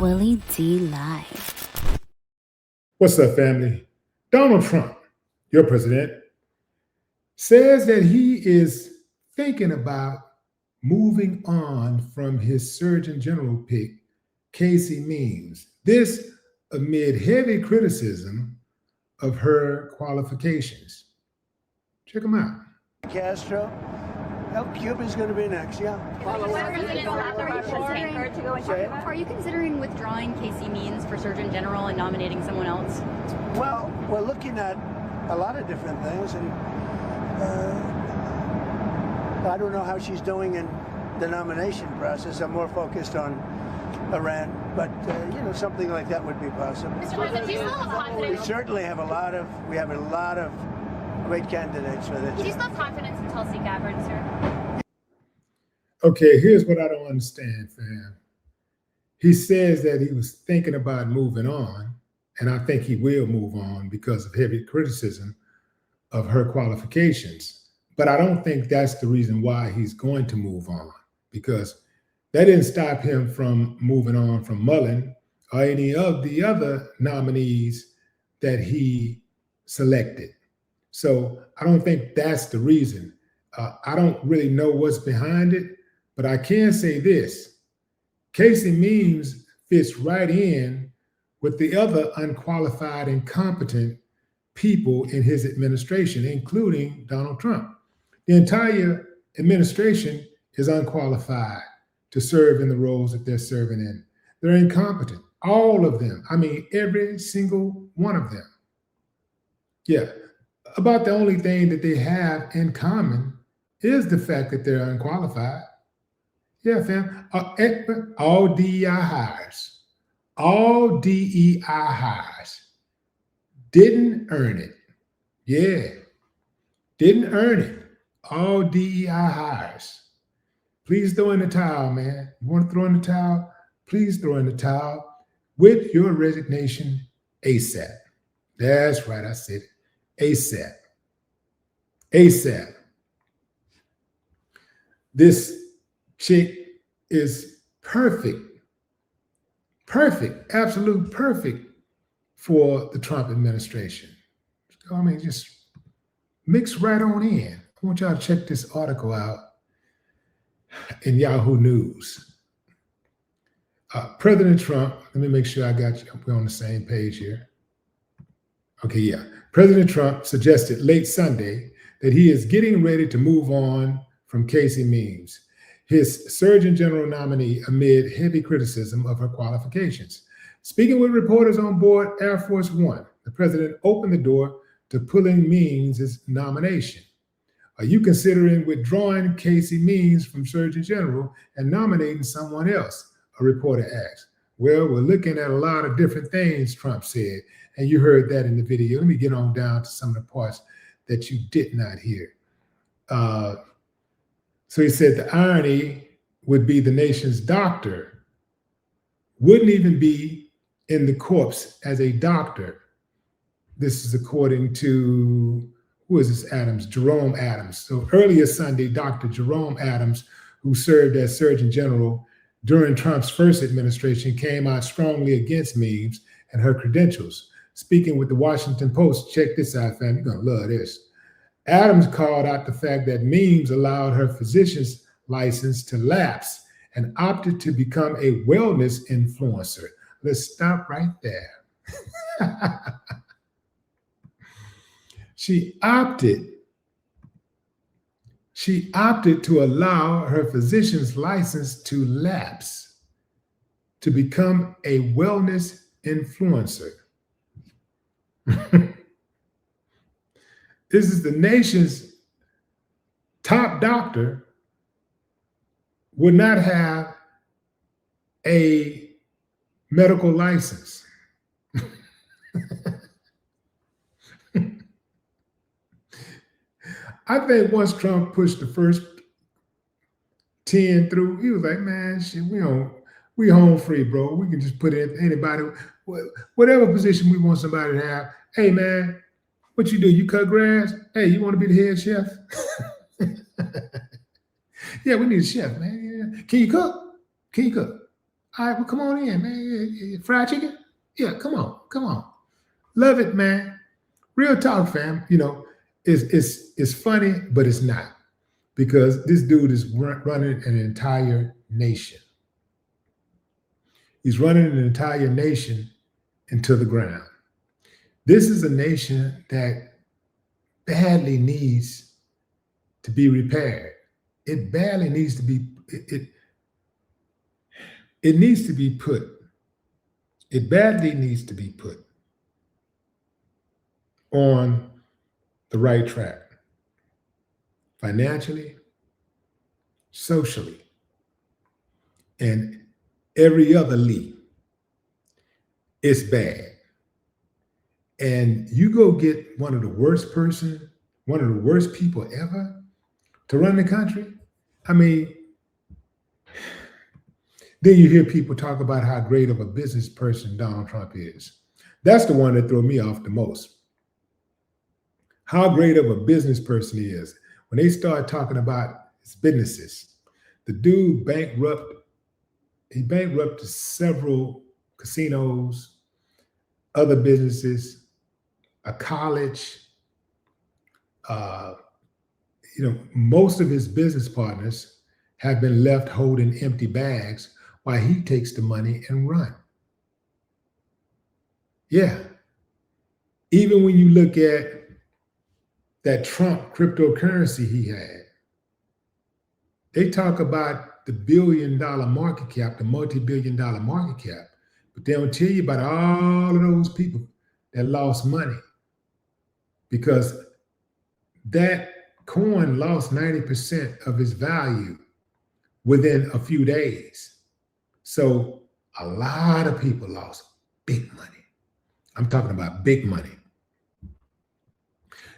Willie D Live. What's up, family? Donald Trump, your president, says that he is thinking about moving on from his Surgeon General pick, Casey Means. This amid heavy criticism of her qualifications. Check them out. Castro. Oh, Cuba's going to be next, yeah. Are you considering withdrawing Casey Means for Surgeon General and nominating someone else? Well, we're looking at a lot of different things, and I don't know how she's doing in the nomination process. I'm more focused on Iran, but something like that would be possible. Mr. President, do you still have confidence? We certainly have a lot of great candidates for this. Do you still have confidence in Tulsi Gabbard, sir? Okay, here's what I don't understand, fam. He says that he was thinking about moving on, and I think he will move on because of heavy criticism of her qualifications. But I don't think that's the reason why he's going to move on, because that didn't stop him from moving on from Mullen or any of the other nominees that he selected. So I don't think that's the reason. I don't really know what's behind it, but I can say this. Casey Means fits right in with the other unqualified and competent people in his administration, including Donald Trump. The entire administration is unqualified to serve in the roles that they're serving in. They're incompetent, all of them. I mean, every single one of them. Yeah. About the only thing that they have in common is the fact that they're unqualified. Yeah, fam. All DEI hires didn't earn it. Yeah, didn't earn it. All DEI hires. Please throw in the towel, man. You want to throw in the towel? Please throw in the towel with your resignation ASAP. That's right, I said it. ASAP. ASAP. This chick is perfect, absolute perfect for the Trump administration. I mean, just mix right on in. I want y'all to check this article out in Yahoo News. President Trump, let me make sure we're on the same page here. Okay, yeah. President Trump suggested late Sunday that he is getting ready to move on from Casey Means, his Surgeon General nominee, amid heavy criticism of her qualifications. Speaking with reporters on board Air Force One, the president opened the door to pulling Means' nomination. Are you considering withdrawing Casey Means from Surgeon General and nominating someone else? A reporter asked. Well, we're looking at a lot of different things, Trump said. And you heard that in the video. Let me get on down to some of the parts that you did not hear. So he said the irony would be the nation's doctor wouldn't even be in the corps as a doctor. This is according to, who is this Adams? Jerome Adams. So earlier Sunday, Dr. Jerome Adams, who served as Surgeon General during Trump's first administration, came out strongly against Means and her credentials. Speaking with the Washington Post, check this out, fam. You're going to love this. Adams called out the fact that Means allowed her physician's license to lapse and opted to become a wellness influencer. Let's stop right there. She opted to allow her physician's license to lapse, to become a wellness influencer. This is the nation's top doctor, would not have a medical license. I think once Trump pushed the first 10 through, he was like, man, shit, we home free, bro. We can just put in anybody, whatever position we want somebody to have. Hey, man, what you do? You cut grass? Hey, you want to be the head chef? Yeah, we need a chef, man. Yeah. Can you cook? All right, well, come on in, man. Fried chicken? Yeah, come on. Love it, man. Real talk, fam. You know, it's funny, but it's not, because this dude is running an entire nation. He's running an entire nation into the ground. This is a nation that badly needs to be repaired. It badly needs to be, it needs to be put, it badly needs to be put on the right track, financially, socially, and every other lead. It's bad. And you go get one of the worst people ever to run the country. I mean, then you hear people talk about how great of a business person Donald Trump is. That's the one that threw me off the most. How great of a business person he is. When they start talking about his businesses, the dude bankrupted several casinos, other businesses, a college. Most of his business partners have been left holding empty bags while he takes the money and run. Yeah. Even when you look at that Trump cryptocurrency he had, they talk about the billion-dollar market cap, the multi-billion-dollar market cap, but they don't tell you about all of those people that lost money, because that coin lost 90% of its value within a few days. So a lot of people lost big money. I'm talking about big money.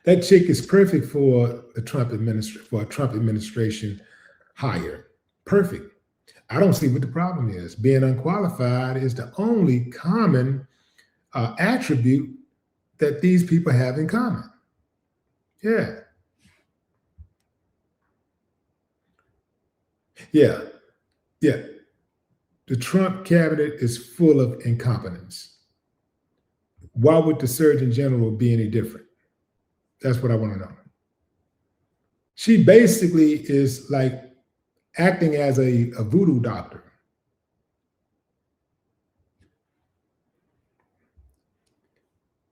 That chick is perfect for a Trump administration hire. Perfect. I don't see what the problem is. Being unqualified is the only common attribute that these people have in common. Yeah. The Trump cabinet is full of incompetence. Why would the Surgeon General be any different? That's what I want to know. She basically is like acting as a voodoo doctor.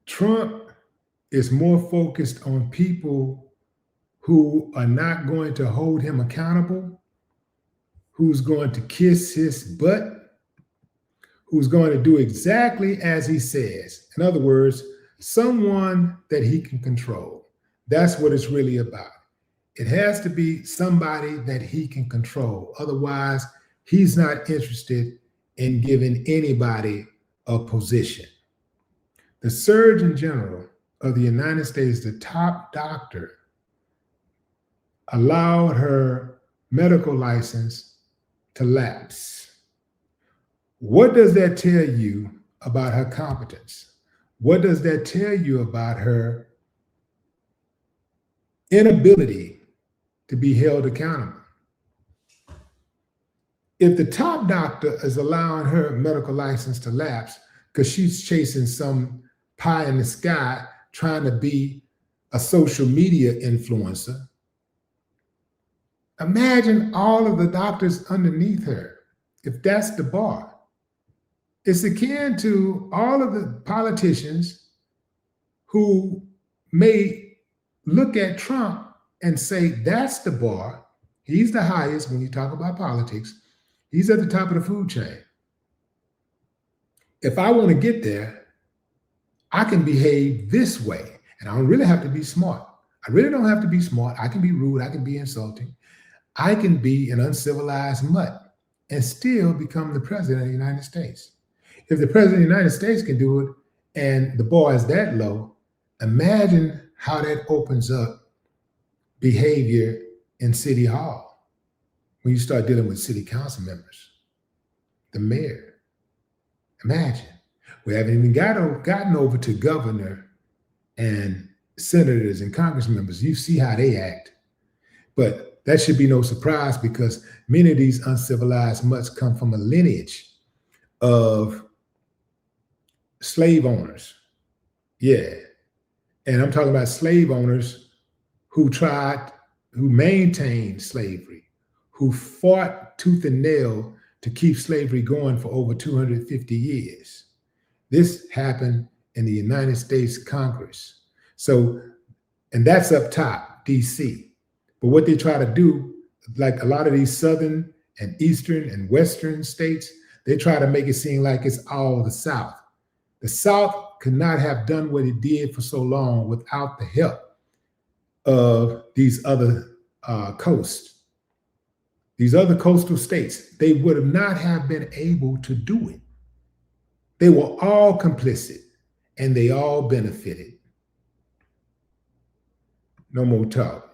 Trump is more focused on people who are not going to hold him accountable, who's going to kiss his butt, who's going to do exactly as he says. In other words, someone that he can control. That's what it's really about. It has to be somebody that he can control. Otherwise, he's not interested in giving anybody a position. The Surgeon General of the United States, the top doctor, allowed her medical license to lapse. What does that tell you about her competence? What does that tell you about her inability to be held accountable? If the top doctor is allowing her medical license to lapse because she's chasing some pie in the sky, trying to be a social media influencer, imagine all of the doctors underneath her, if that's the bar. It's akin to all of the politicians who may look at Trump and say, that's the bar. He's the highest when you talk about politics. He's at the top of the food chain. If I want to get there, I can behave this way. And I don't really have to be smart. I really don't have to be smart. I can be rude. I can be insulting. I can be an uncivilized mutt and still become the president of the United States. If the president of the United States can do it and the bar is that low, imagine how that opens up behavior in City Hall when you start dealing with city council members, the mayor. Imagine. We haven't even gotten over to governor and senators and Congress members. You see how they act. But that should be no surprise, because many of these uncivilized mutts come from a lineage of slave owners. Yeah. And I'm talking about slave owners who maintained slavery, who fought tooth and nail to keep slavery going for over 250 years. This happened in the United States Congress. So, and that's up top, DC. But what they try to do, like a lot of these Southern and Eastern and Western states, they try to make it seem like it's all the South. The South could not have done what it did for so long without the help of these other coasts. These other coastal states, they would not have been able to do it. They were all complicit and they all benefited. No more talk.